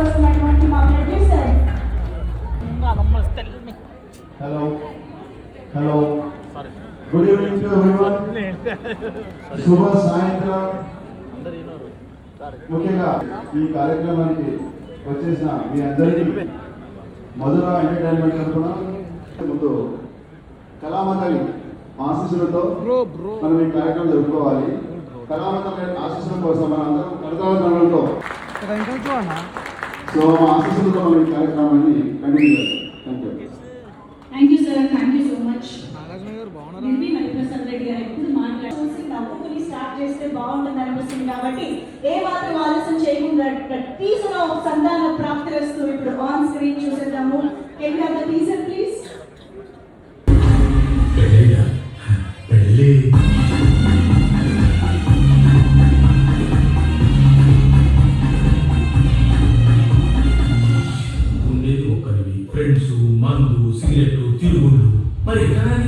తీసుకొస్తున్నటువంటి మా producer. Hello good evening to everyone. శుభ సాయంత్రం. ముఖ్యంగా ఈ కార్యక్రమానికి వచ్చేసిన మీ అందరికీ మధుర ఎంటర్టైన్మెంట్ తరఫున ముందు కళామందరి ఆశీస్సులతో మనం ఈ కార్యక్రమం జరుపుకోవాలి. కళామందరి ఆశీస్సుల కోసం మన అందరం కడతాలతో సో ఆశీస్సులతో మనం ఈ కార్యక్రమాన్ని కంటిన్యూ చేస్తాం. Thank you sir, thank you so much. Hariprasad Reddy గారు ఎప్పుడు మాట్లాడుతూ నవ్వుకుని స్టార్ట్ చేస్తే బాగుంటుంది అనిపిస్తుంది కాబట్టి ఏ మాత్రం ఆలస్యం చేయకుండా టీజర్ సంతాన ప్రాప్తి వస్తూ ఇప్పుడు ఆన్ స్క్రీన్ చూసేద్దాము. Can you have the teaser please? ఉండేది ఒకరివి ఫ్రెండ్స్, మందు, సిగరెట్లు, తిరుగుళ్ళు. మరి